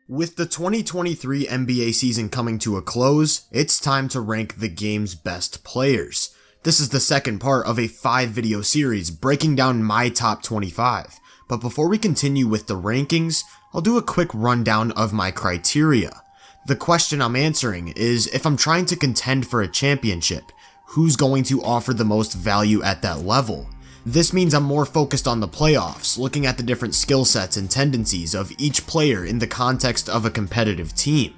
With the 2023 NBA season coming to a close, it's time to rank the game's best players. This is the second part of a 5-video series breaking down my top 25. But before we continue with the rankings, I'll do a quick rundown of my criteria. The question I'm answering is, if I'm trying to contend for a championship, who's going to offer the most value at that level? This means I'm more focused on the playoffs, looking at the different skill sets and tendencies of each player in the context of a competitive team.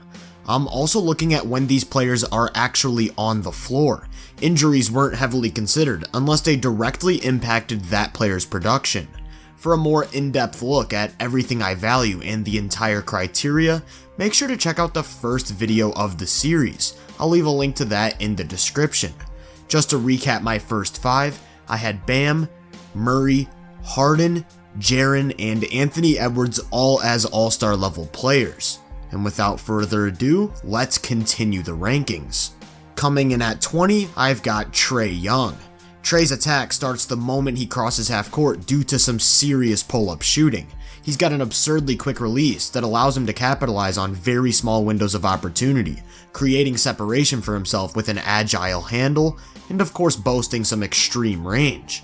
I'm also looking at when these players are actually on the floor. Injuries weren't heavily considered unless they directly impacted that player's production. For a more in-depth look at everything I value and the entire criteria, make sure to check out the first video of the series. I'll leave a link to that in the description. Just to recap my first 5, I had Bam, Murray, Harden, Jaren, and Anthony Edwards all as all-star level players. And without further ado, let's continue the rankings. Coming in at 20, I've got Trae Young. Trae's attack starts the moment he crosses half court due to some serious pull-up shooting. He's got an absurdly quick release that allows him to capitalize on very small windows of opportunity, creating separation for himself with an agile handle, and of course boasting some extreme range.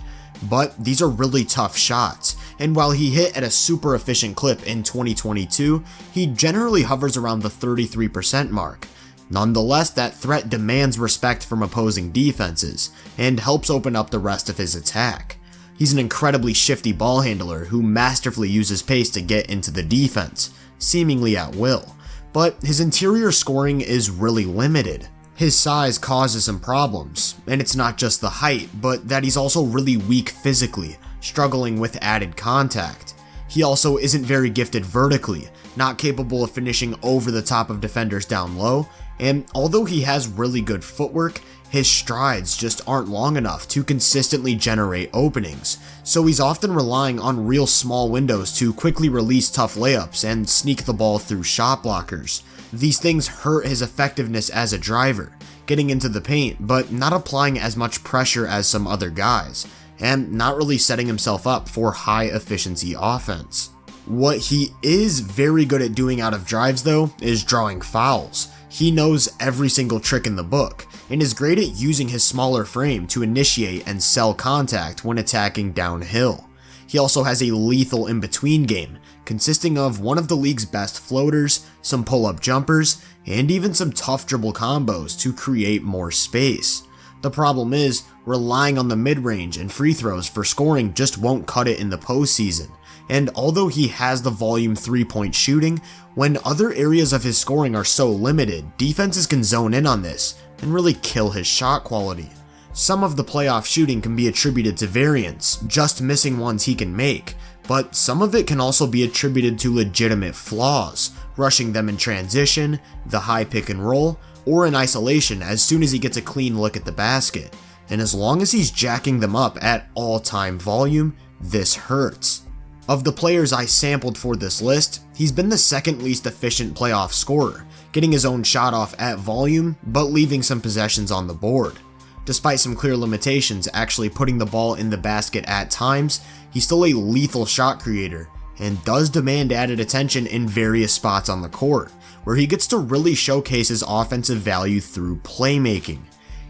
But these are really tough shots, and while he hit at a super efficient clip in 2022, he generally hovers around the 33% mark. Nonetheless, that threat demands respect from opposing defenses, and helps open up the rest of his attack. He's an incredibly shifty ball handler who masterfully uses pace to get into the defense, seemingly at will, but his interior scoring is really limited. His size causes some problems, and it's not just the height, but that he's also really weak physically, struggling with added contact. He also isn't very gifted vertically, not capable of finishing over the top of defenders down low, and although he has really good footwork, his strides just aren't long enough to consistently generate openings, so he's often relying on real small windows to quickly release tough layups and sneak the ball through shot blockers. These things hurt his effectiveness as a driver, getting into the paint but not applying as much pressure as some other guys, and not really setting himself up for high efficiency offense. What he is very good at doing out of drives though is drawing fouls. He knows every single trick in the book, and is great at using his smaller frame to initiate and sell contact when attacking downhill. He also has a lethal in-between game, consisting of one of the league's best floaters, some pull-up jumpers, and even some tough dribble combos to create more space. The problem is, relying on the mid-range and free throws for scoring just won't cut it in the postseason, and although he has the volume 3-point shooting, when other areas of his scoring are so limited, defenses can zone in on this and really kill his shot quality. Some of the playoff shooting can be attributed to variance, just missing ones he can make, but some of it can also be attributed to legitimate flaws, rushing them in transition, the high pick and roll, or in isolation as soon as he gets a clean look at the basket. And as long as he's jacking them up at all-time volume, this hurts. Of the players I sampled for this list, he's been the second least efficient playoff scorer, getting his own shot off at volume, but leaving some possessions on the board. Despite some clear limitations actually putting the ball in the basket at times, he's still a lethal shot creator, and does demand added attention in various spots on the court, where he gets to really showcase his offensive value through playmaking.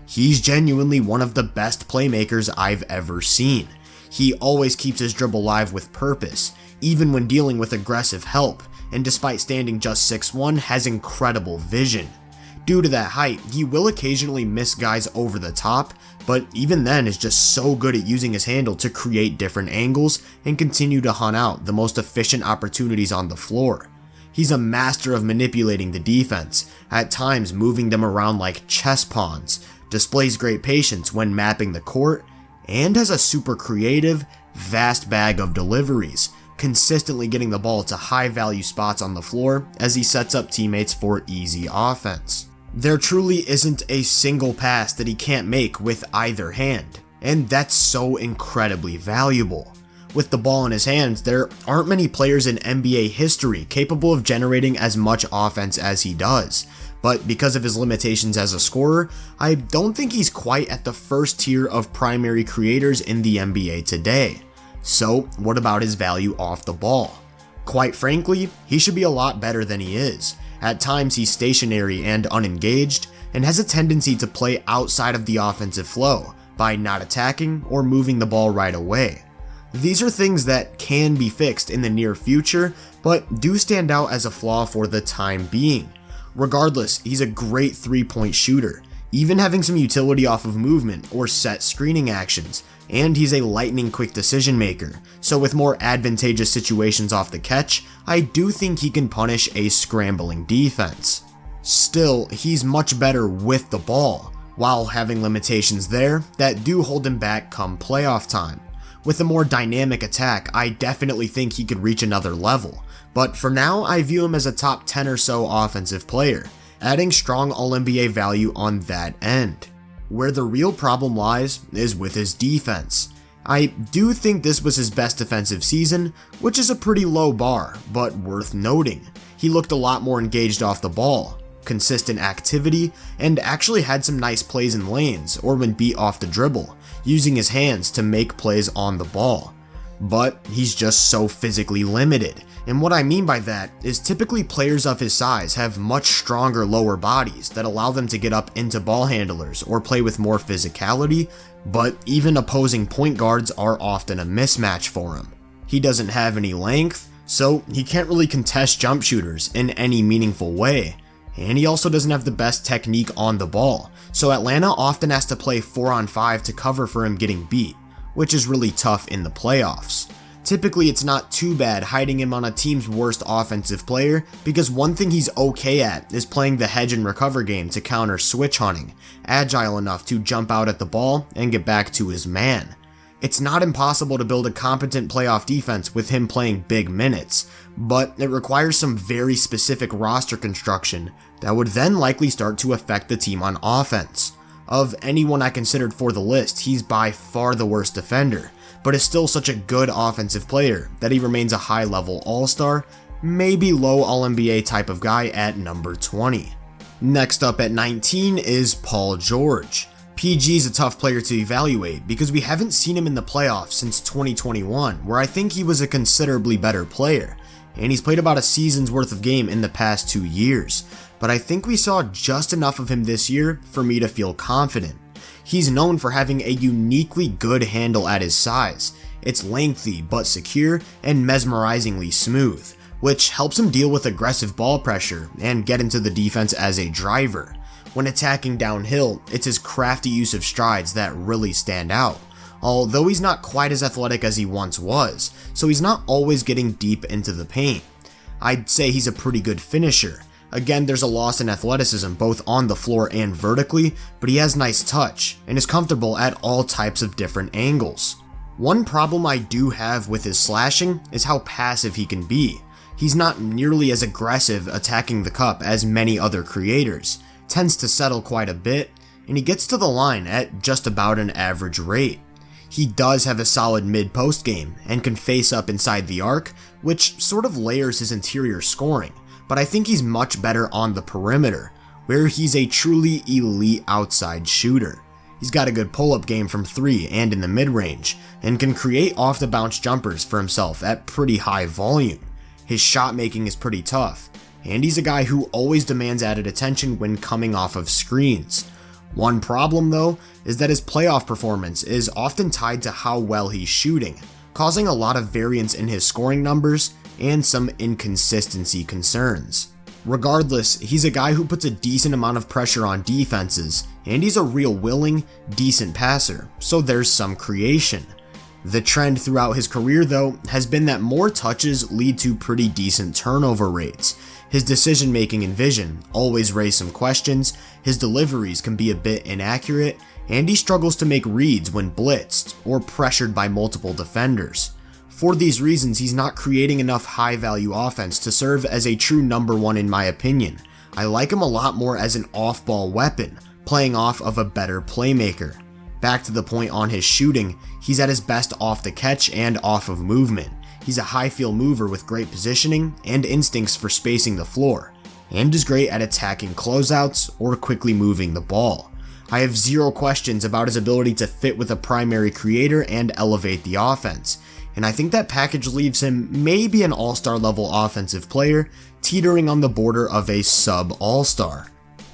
He's genuinely one of the best playmakers I've ever seen. He always keeps his dribble live with purpose, even when dealing with aggressive help, and despite standing just 6'1", has incredible vision. Due to that height, he will occasionally miss guys over the top, but even then is just so good at using his handle to create different angles and continue to hunt out the most efficient opportunities on the floor. He's a master of manipulating the defense, at times moving them around like chess pawns, displays great patience when mapping the court, and has a super creative, vast bag of deliveries, consistently getting the ball to high value spots on the floor as he sets up teammates for easy offense. There truly isn't a single pass that he can't make with either hand, and that's so incredibly valuable. With the ball in his hands, there aren't many players in NBA history capable of generating as much offense as he does, but because of his limitations as a scorer, I don't think he's quite at the first tier of primary creators in the NBA today. So what about his value off the ball? Quite frankly, he should be a lot better than he is. At times he's stationary and unengaged, and has a tendency to play outside of the offensive flow by not attacking or moving the ball right away. These are things that can be fixed in the near future, but do stand out as a flaw for the time being. Regardless, he's a great 3-point shooter, even having some utility off of movement or set screening actions, and he's a lightning quick decision maker, so with more advantageous situations off the catch, I do think he can punish a scrambling defense. Still, he's much better with the ball, while having limitations there that do hold him back come playoff time. With a more dynamic attack, I definitely think he could reach another level, but for now I view him as a top 10 or so offensive player, adding strong All-NBA value on that end. Where the real problem lies is with his defense. I do think this was his best defensive season, which is a pretty low bar, but worth noting. He looked a lot more engaged off the ball, consistent activity, and actually had some nice plays in lanes or when beat off the dribble, using his hands to make plays on the ball. But he's just so physically limited, and what I mean by that is typically players of his size have much stronger lower bodies that allow them to get up into ball handlers or play with more physicality, but even opposing point guards are often a mismatch for him. He doesn't have any length, so he can't really contest jump shooters in any meaningful way. And he also doesn't have the best technique on the ball, so Atlanta often has to play 4-on-5 to cover for him getting beat, which is really tough in the playoffs. Typically it's not too bad hiding him on a team's worst offensive player, because one thing he's okay at is playing the hedge and recover game to counter switch hunting, agile enough to jump out at the ball and get back to his man. It's not impossible to build a competent playoff defense with him playing big minutes, but it requires some very specific roster construction that would then likely start to affect the team on offense. Of anyone I considered for the list, he's by far the worst defender, but is still such a good offensive player that he remains a high-level all-star, maybe low All-NBA type of guy at number 20. Next up at 19 is Paul George. PG is a tough player to evaluate because we haven't seen him in the playoffs since 2021, where I think he was a considerably better player, and he's played about a season's worth of game in the past 2 years, but I think we saw just enough of him this year for me to feel confident. He's known for having a uniquely good handle at his size. It's lengthy but secure and mesmerizingly smooth, which helps him deal with aggressive ball pressure and get into the defense as a driver. When attacking downhill, it's his crafty use of strides that really stand out, although he's not quite as athletic as he once was, so he's not always getting deep into the paint. I'd say he's a pretty good finisher. Again, there's a loss in athleticism both on the floor and vertically, but he has nice touch and is comfortable at all types of different angles. One problem I do have with his slashing is how passive he can be. He's not nearly as aggressive attacking the cup as many other creators, tends to settle quite a bit, and he gets to the line at just about an average rate. He does have a solid mid-post game and can face up inside the arc, which sort of layers his interior scoring, but I think he's much better on the perimeter, where he's a truly elite outside shooter. He's got a good pull-up game from 3 and in the mid-range, and can create off-the-bounce jumpers for himself at pretty high volume. His shot making is pretty tough, and he's a guy who always demands added attention when coming off of screens. One problem though is that his playoff performance is often tied to how well he's shooting, causing a lot of variance in his scoring numbers and some inconsistency concerns. Regardless, he's a guy who puts a decent amount of pressure on defenses, and he's a real willing, decent passer, so there's some creation. The trend throughout his career though has been that more touches lead to pretty decent turnover rates. His decision making and vision always raise some questions, his deliveries can be a bit inaccurate, and he struggles to make reads when blitzed or pressured by multiple defenders. For these reasons, he's not creating enough high value offense to serve as a true number 1 in my opinion. I like him a lot more as an off-ball weapon, playing off of a better playmaker. Back to the point on his shooting, he's at his best off the catch and off of movement. He's a high field mover with great positioning and instincts for spacing the floor, and is great at attacking closeouts or quickly moving the ball. I have zero questions about his ability to fit with a primary creator and elevate the offense, and I think that package leaves him maybe an all-star level offensive player, teetering on the border of a sub-all-star.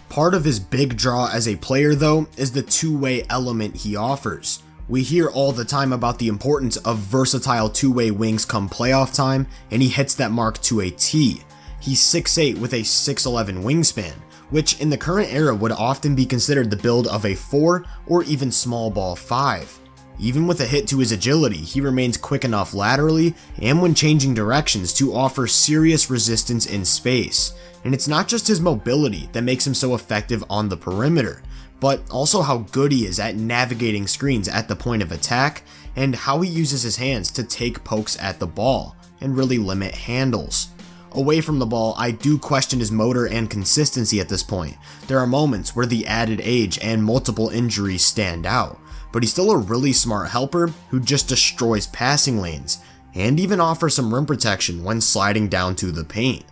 Part of his big draw as a player though is the two-way element he offers. We hear all the time about the importance of versatile two-way wings come playoff time, and he hits that mark to a T. He's 6'8" with a 6'11" wingspan, which in the current era would often be considered the build of a 4 or even small ball 5. Even with a hit to his agility, he remains quick enough laterally and when changing directions to offer serious resistance in space. And it's not just his mobility that makes him so effective on the perimeter, but also how good he is at navigating screens at the point of attack and how he uses his hands to take pokes at the ball and really limit handles. Away from the ball, I do question his motor and consistency at this point. There are moments where the added age and multiple injuries stand out, but he's still a really smart helper who just destroys passing lanes and even offers some rim protection when sliding down to the paint.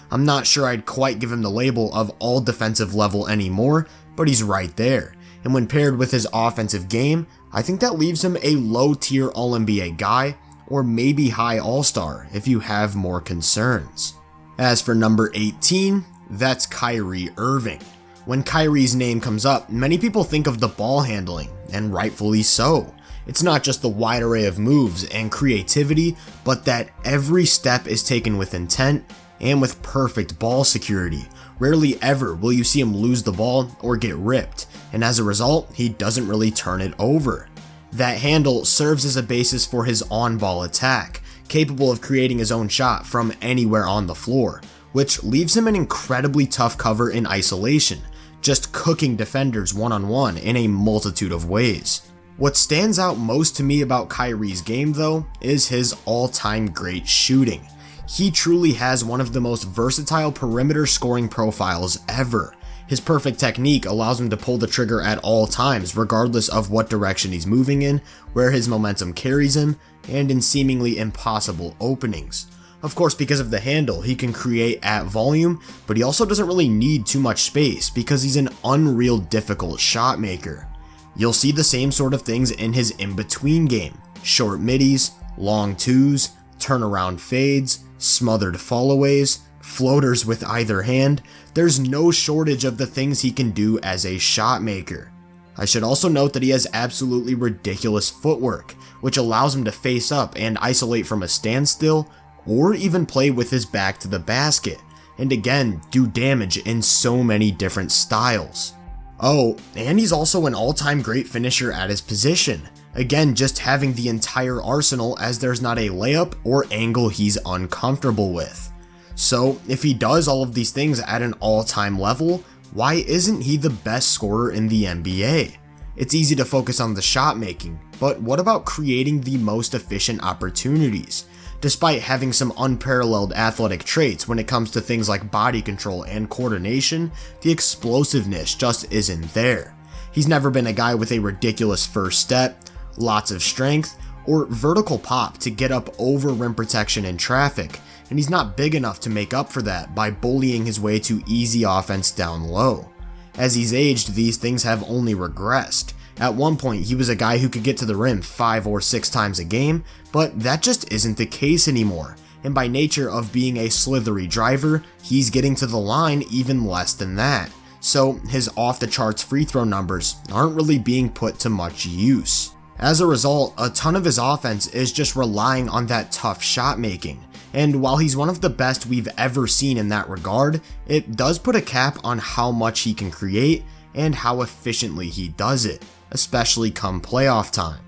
I'm not sure I'd quite give him the label of all defensive level anymore, but he's right there, and when paired with his offensive game, I think that leaves him a low tier All-NBA guy, or maybe high All-Star if you have more concerns. As for number 18, that's Kyrie Irving. When Kyrie's name comes up, many people think of the ball handling, and rightfully so. It's not just the wide array of moves and creativity, but that every step is taken with intent and with perfect ball security. Rarely ever will you see him lose the ball or get ripped, and as a result, he doesn't really turn it over. That handle serves as a basis for his on-ball attack, capable of creating his own shot from anywhere on the floor, which leaves him an incredibly tough cover in isolation, just cooking defenders one-on-one in a multitude of ways. What stands out most to me about Kyrie's game though is his all-time great shooting. He truly has one of the most versatile perimeter scoring profiles ever. His perfect technique allows him to pull the trigger at all times regardless of what direction he's moving in, where his momentum carries him, and in seemingly impossible openings. Of course, because of the handle, he can create at volume, but he also doesn't really need too much space because he's an unreal difficult shot maker. You'll see the same sort of things in his in-between game. Short middies, long twos, turnaround fades, smothered fallaways, floaters with either hand. There's no shortage of the things he can do as a shot maker. I should also note that he has absolutely ridiculous footwork, which allows him to face up and isolate from a standstill, or even play with his back to the basket, and again, do damage in so many different styles. Oh, and he's also an all-time great finisher at his position. Again, just having the entire arsenal as there's not a layup or angle he's uncomfortable with. So, if he does all of these things at an all-time level, why isn't he the best scorer in the NBA? It's easy to focus on the shot making, but what about creating the most efficient opportunities? Despite having some unparalleled athletic traits when it comes to things like body control and coordination, the explosiveness just isn't there. He's never been a guy with a ridiculous first step, lots of strength, or vertical pop to get up over rim protection in traffic, and he's not big enough to make up for that by bullying his way to easy offense down low. As he's aged, these things have only regressed. At one point, he was a guy who could get to the rim 5 or 6 times a game, but that just isn't the case anymore, and by nature of being a slithery driver, he's getting to the line even less than that, so his off-the-charts free throw numbers aren't really being put to much use. As a result, a ton of his offense is just relying on that tough shot making, and while he's one of the best we've ever seen in that regard, it does put a cap on how much he can create and how efficiently he does it, especially come playoff time.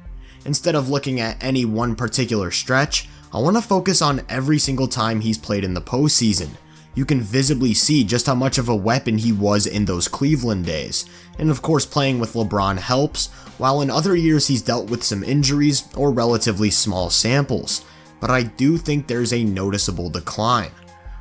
Instead of looking at any one particular stretch, I want to focus on every single time he's played in the postseason. You can visibly see just how much of a weapon he was in those Cleveland days, and of course playing with LeBron helps, while in other years he's dealt with some injuries or relatively small samples, but I do think there's a noticeable decline.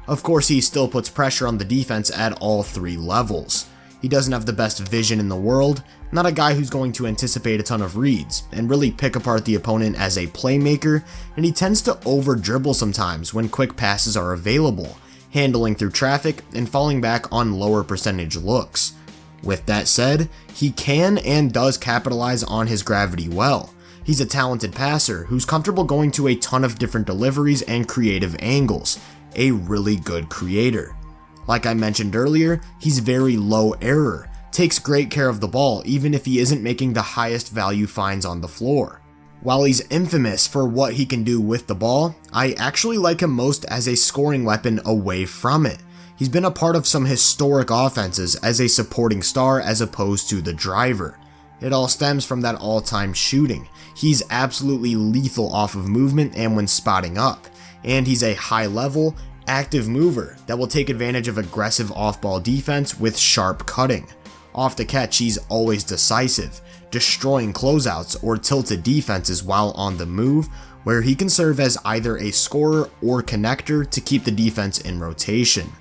Of course he still puts pressure on the defense at all 3 levels. He doesn't have the best vision in the world, not a guy who's going to anticipate a ton of reads and really pick apart the opponent as a playmaker, and he tends to over-dribble sometimes when quick passes are available, handling through traffic and falling back on lower percentage looks. With that said, he can and does capitalize on his gravity well. He's a talented passer who's comfortable going to a ton of different deliveries and creative angles, a really good creator. Like I mentioned earlier, he's very low error, takes great care of the ball even if he isn't making the highest value finds on the floor. While he's infamous for what he can do with the ball, I actually like him most as a scoring weapon away from it. He's been a part of some historic offenses as a supporting star as opposed to the driver. It all stems from that all-time shooting. He's absolutely lethal off of movement and when spotting up, and he's a high-level, active mover that will take advantage of aggressive off-ball defense with sharp cutting. Off the catch, he's always decisive, destroying closeouts or tilted defenses while on the move, where he can serve as either a scorer or connector to keep the defense in rotation.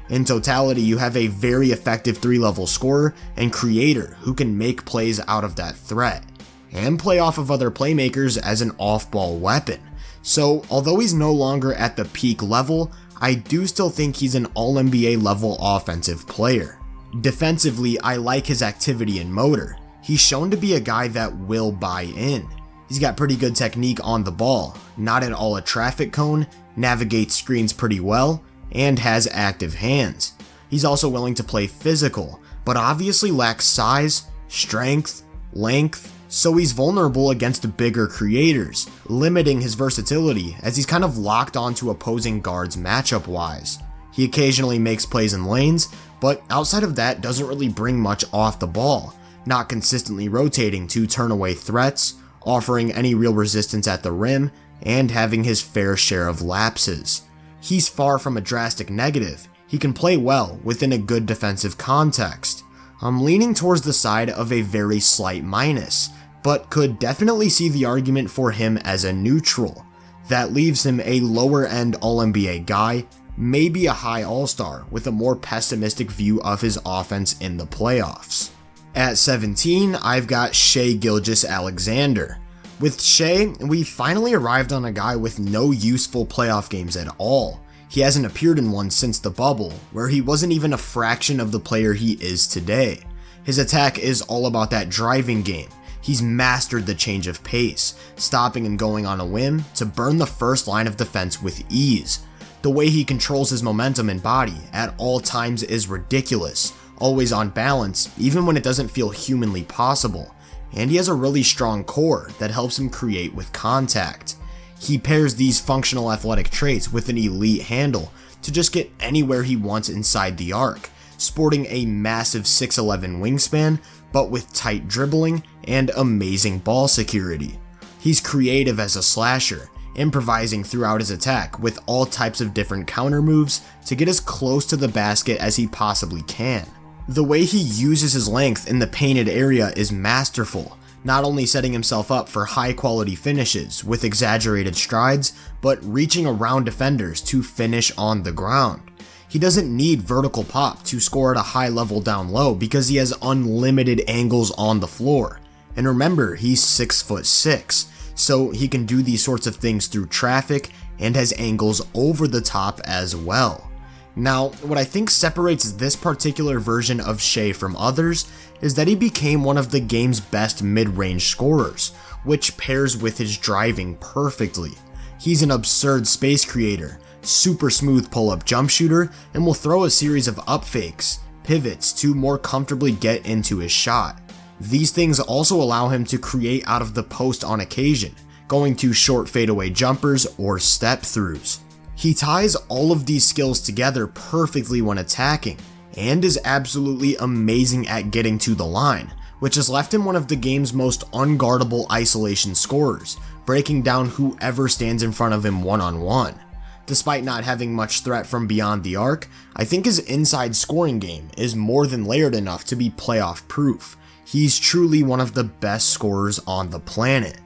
In totality, you have a very effective 3-level scorer and creator who can make plays out of that threat, and play off of other playmakers as an off-ball weapon. So, although he's no longer at the peak level, I do still think he's an All-NBA level offensive player. Defensively, I like his activity and motor. He's shown to be a guy that will buy in. He's got pretty good technique on the ball, not at all a traffic cone, navigates screens pretty well, and has active hands. He's also willing to play physical, but obviously lacks size, strength, length, so he's vulnerable against bigger creators, limiting his versatility as he's kind of locked onto opposing guards matchup-wise. He occasionally makes plays in lanes, but outside of that doesn't really bring much off the ball, not consistently rotating to turn away threats, offering any real resistance at the rim, and having his fair share of lapses. He's far from a drastic negative. He can play well within a good defensive context. I'm leaning towards the side of a very slight minus, but could definitely see the argument for him as a neutral. That leaves him a lower end All-NBA guy, maybe a high All-Star with a more pessimistic view of his offense in the playoffs. At 17, I've got Shai Gilgeous-Alexander. With Shai, we finally arrived on a guy with no useful playoff games at all. He hasn't appeared in one since the bubble, where he wasn't even a fraction of the player he is today. His attack is all about that driving game. He's mastered the change of pace, stopping and going on a whim to burn the first line of defense with ease. The way he controls his momentum and body at all times is ridiculous, always on balance, even when it doesn't feel humanly possible. And he has a really strong core that helps him create with contact. He pairs these functional athletic traits with an elite handle to just get anywhere he wants inside the arc, sporting a massive 6'11" wingspan, but with tight dribbling and amazing ball security. He's creative as a slasher, improvising throughout his attack with all types of different counter moves to get as close to the basket as he possibly can. The way he uses his length in the painted area is masterful, not only setting himself up for high quality finishes with exaggerated strides, but reaching around defenders to finish on the ground. He doesn't need vertical pop to score at a high level down low because he has unlimited angles on the floor. And remember, he's 6'6", so he can do these sorts of things through traffic and has angles over the top as well. Now, what I think separates this particular version of Shai from others is that he became one of the game's best mid-range scorers, which pairs with his driving perfectly. He's an absurd space creator, super smooth pull-up jump shooter, and will throw a series of up fakes, pivots to more comfortably get into his shot. These things also allow him to create out of the post on occasion, going to short fadeaway jumpers or step throughs. He ties all of these skills together perfectly when attacking, and is absolutely amazing at getting to the line, which has left him one of the game's most unguardable isolation scorers, breaking down whoever stands in front of him one-on-one. Despite not having much threat from beyond the arc, I think his inside scoring game is more than layered enough to be playoff proof. He's truly one of the best scorers on the planet.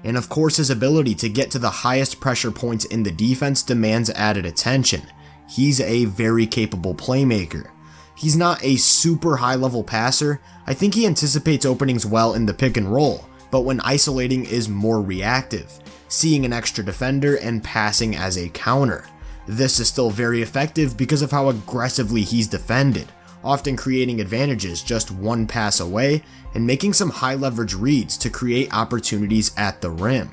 And of course, his ability to get to the highest pressure points in the defense demands added attention. He's a very capable playmaker. He's not a super high level passer. I think he anticipates openings well in the pick and roll, but when isolating is more reactive, seeing an extra defender and passing as a counter. This is still very effective because of how aggressively he's defended, often creating advantages just one pass away and making some high leverage reads to create opportunities at the rim.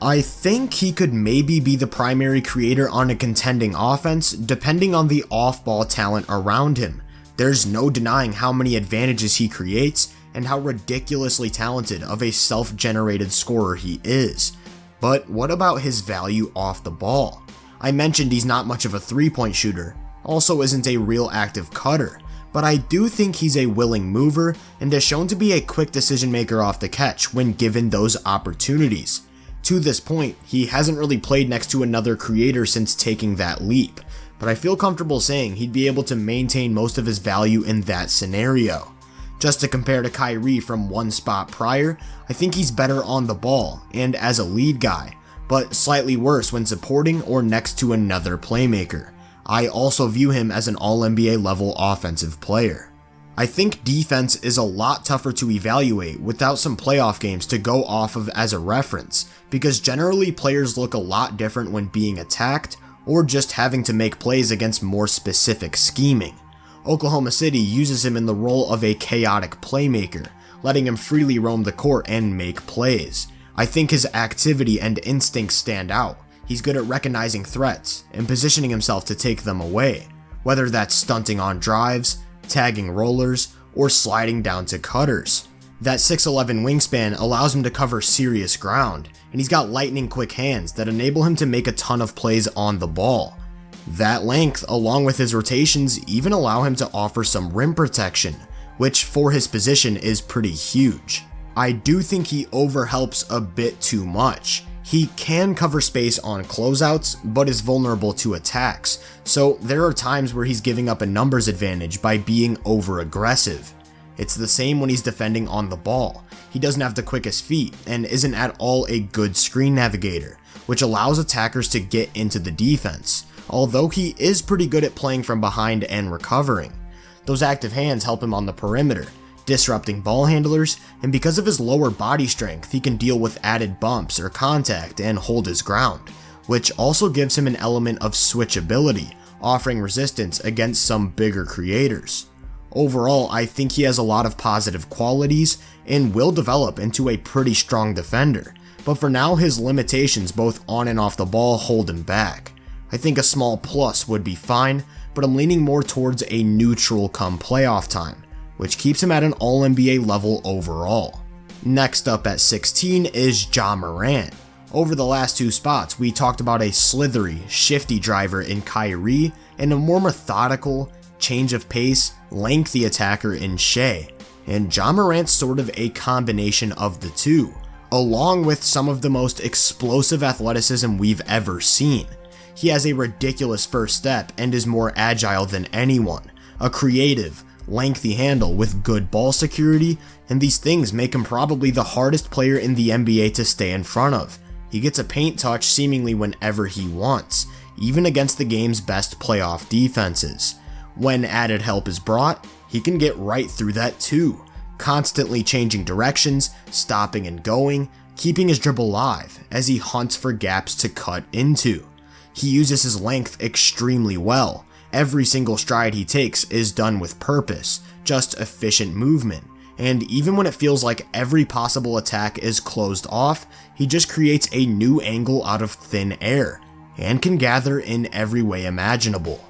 I think he could maybe be the primary creator on a contending offense depending on the off-ball talent around him. There's no denying how many advantages he creates and how ridiculously talented of a self-generated scorer he is. But what about his value off the ball? I mentioned he's not much of a three-point shooter, also isn't a real active cutter, but I do think he's a willing mover and has shown to be a quick decision maker off the catch when given those opportunities. To this point, he hasn't really played next to another creator since taking that leap, but I feel comfortable saying he'd be able to maintain most of his value in that scenario. Just to compare to Kyrie from one spot prior, I think he's better on the ball and as a lead guy, but slightly worse when supporting or next to another playmaker. I also view him as an All-NBA level offensive player. I think defense is a lot tougher to evaluate without some playoff games to go off of as a reference, because generally players look a lot different when being attacked or just having to make plays against more specific scheming. Oklahoma City uses him in the role of a chaotic playmaker, letting him freely roam the court and make plays. I think his activity and instincts stand out. He's good at recognizing threats and positioning himself to take them away, whether that's stunting on drives, tagging rollers, or sliding down to cutters. That 6'11" wingspan allows him to cover serious ground, and he's got lightning quick hands that enable him to make a ton of plays on the ball. That length, along with his rotations, even allow him to offer some rim protection, which for his position is pretty huge. I do think he overhelps a bit too much. He can cover space on closeouts, but is vulnerable to attacks, so there are times where he's giving up a numbers advantage by being over-aggressive. It's the same when he's defending on the ball. He doesn't have the quickest feet and isn't at all a good screen navigator, which allows attackers to get into the defense, although he is pretty good at playing from behind and recovering. Those active hands help him on the perimeter, disrupting ball handlers, and because of his lower body strength, he can deal with added bumps or contact and hold his ground, which also gives him an element of switchability, offering resistance against some bigger creators. Overall, I think he has a lot of positive qualities and will develop into a pretty strong defender, but for now his limitations both on and off the ball hold him back. I think a small plus would be fine, but I'm leaning more towards a neutral come playoff time, which keeps him at an All-NBA level overall. Next up at 16 is Ja Morant. Over the last two spots, we talked about a slithery, shifty driver in Kyrie and a more methodical, change of pace, lengthy attacker in Shea, and Ja Morant's sort of a combination of the two, along with some of the most explosive athleticism we've ever seen. He has a ridiculous first step and is more agile than anyone, a creative, lengthy handle with good ball security, and these things make him probably the hardest player in the NBA to stay in front of. He gets a paint touch seemingly whenever he wants, even against the game's best playoff defenses. When added help is brought, he can get right through that too, constantly changing directions, stopping and going, keeping his dribble alive as he hunts for gaps to cut into. He uses his length extremely well. Every single stride he takes is done with purpose, just efficient movement, and even when it feels like every possible attack is closed off, he just creates a new angle out of thin air, and can gather in every way imaginable.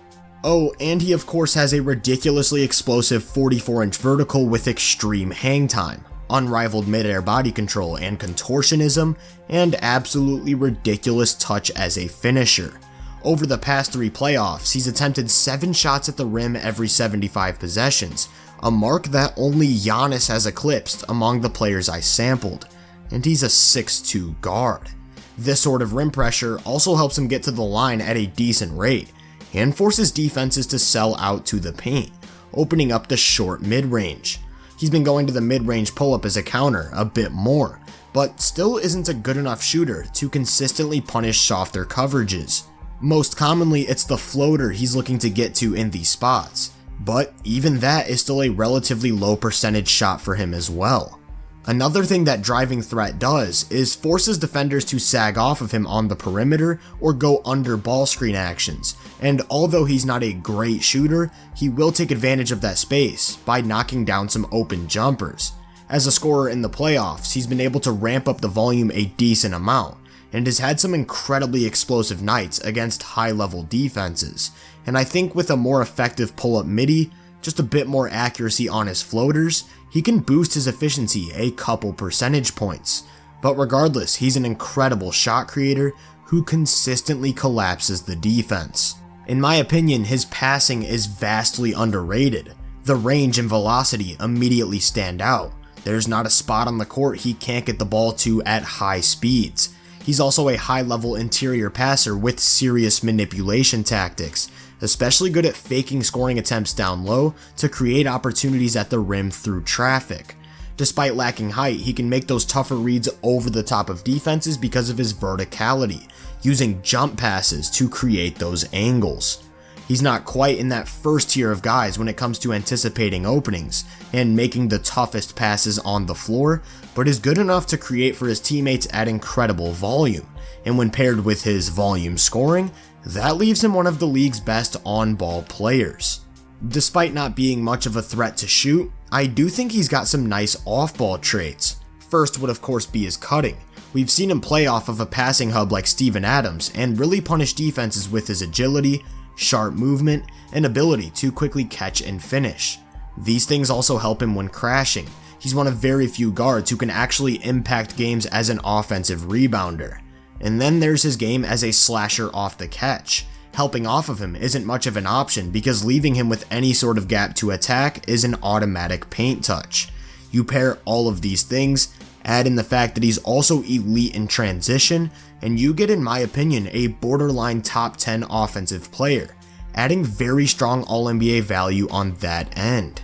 Oh, and he of course has a ridiculously explosive 44-inch vertical with extreme hang time, unrivaled mid-air body control and contortionism, and absolutely ridiculous touch as a finisher. Over the past 3 playoffs, he's attempted 7 shots at the rim every 75 possessions, a mark that only Giannis has eclipsed among the players I sampled, and he's a 6'2" guard. This sort of rim pressure also helps him get to the line at a decent rate, and forces defenses to sell out to the paint, opening up the short mid-range. He's been going to the mid-range pull-up as a counter a bit more, but still isn't a good enough shooter to consistently punish softer coverages. Most commonly, it's the floater he's looking to get to in these spots, but even that is still a relatively low percentage shot for him as well. Another thing that driving threat does is forces defenders to sag off of him on the perimeter or go under ball screen actions, and although he's not a great shooter, he will take advantage of that space by knocking down some open jumpers. As a scorer in the playoffs, he's been able to ramp up the volume a decent amount, and has had some incredibly explosive nights against high-level defenses, and I think with a more effective pull-up midi, just a bit more accuracy on his floaters, he can boost his efficiency a couple percentage points. But regardless, he's an incredible shot creator who consistently collapses the defense. In my opinion, his passing is vastly underrated. The range and velocity immediately stand out. There's not a spot on the court he can't get the ball to at high speeds. He's also a high-level interior passer with serious manipulation tactics, especially good at faking scoring attempts down low to create opportunities at the rim through traffic. Despite lacking height, he can make those tougher reads over the top of defenses because of his verticality, using jump passes to create those angles. He's not quite in that first tier of guys when it comes to anticipating openings and making the toughest passes on the floor, but is good enough to create for his teammates at incredible volume, and when paired with his volume scoring, that leaves him one of the league's best on-ball players. Despite not being much of a threat to shoot, I do think he's got some nice off-ball traits. First would of course be his cutting. We've seen him play off of a passing hub like Steven Adams and really punish defenses with his agility, sharp movement, and ability to quickly catch and finish. These things also help him when crashing. He's one of very few guards who can actually impact games as an offensive rebounder. And then there's his game as a slasher off the catch. Helping off of him isn't much of an option because leaving him with any sort of gap to attack is an automatic paint touch. You pair all of these things, add in the fact that he's also elite in transition, and you get, in my opinion, a borderline top 10 offensive player, adding very strong All-NBA value on that end.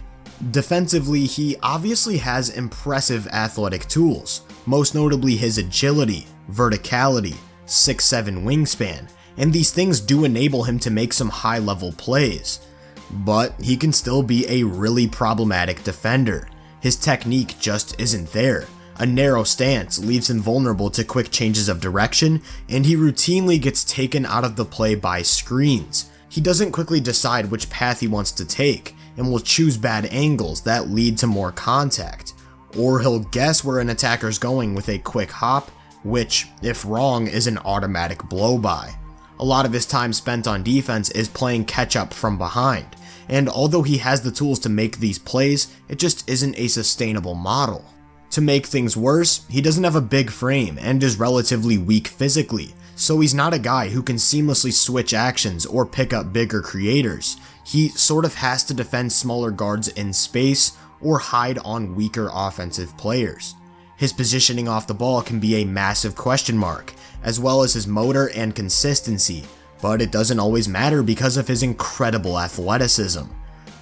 Defensively, he obviously has impressive athletic tools, most notably his agility, verticality, 6'7" wingspan, and these things do enable him to make some high-level plays. But he can still be a really problematic defender. His technique just isn't there. A narrow stance leaves him vulnerable to quick changes of direction, and he routinely gets taken out of the play by screens. He doesn't quickly decide which path he wants to take, and will choose bad angles that lead to more contact. Or he'll guess where an attacker's going with a quick hop, which, if wrong, is an automatic blow-by. A lot of his time spent on defense is playing catch-up from behind, and although he has the tools to make these plays, it just isn't a sustainable model. To make things worse, he doesn't have a big frame and is relatively weak physically, so he's not a guy who can seamlessly switch actions or pick up bigger creators. He sort of has to defend smaller guards in space or hide on weaker offensive players. His positioning off the ball can be a massive question mark, as well as his motor and consistency, but it doesn't always matter because of his incredible athleticism.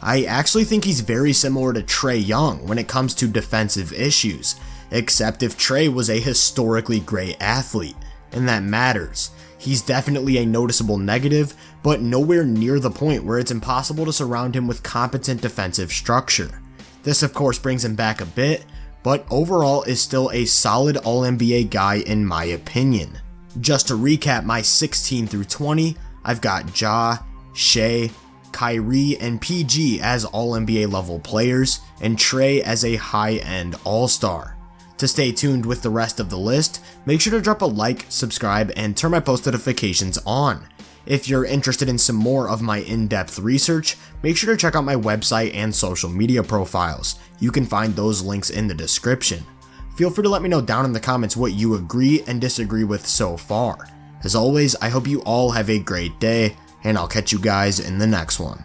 I actually think he's very similar to Trae Young when it comes to defensive issues, except if Trae was a historically great athlete, and that matters. He's definitely a noticeable negative, but nowhere near the point where it's impossible to surround him with competent defensive structure. This of course brings him back a bit, but overall is still a solid All-NBA guy in my opinion. Just to recap my 16 through 20, I've got Ja, Shea, Kyrie, and PG as All-NBA level players, and Trae as a high-end All-Star. To stay tuned with the rest of the list, make sure to drop a like, subscribe, and turn my post notifications on. If you're interested in some more of my in-depth research, make sure to check out my website and social media profiles. You can find those links in the description. Feel free to let me know down in the comments what you agree and disagree with so far. As always, I hope you all have a great day, and I'll catch you guys in the next one.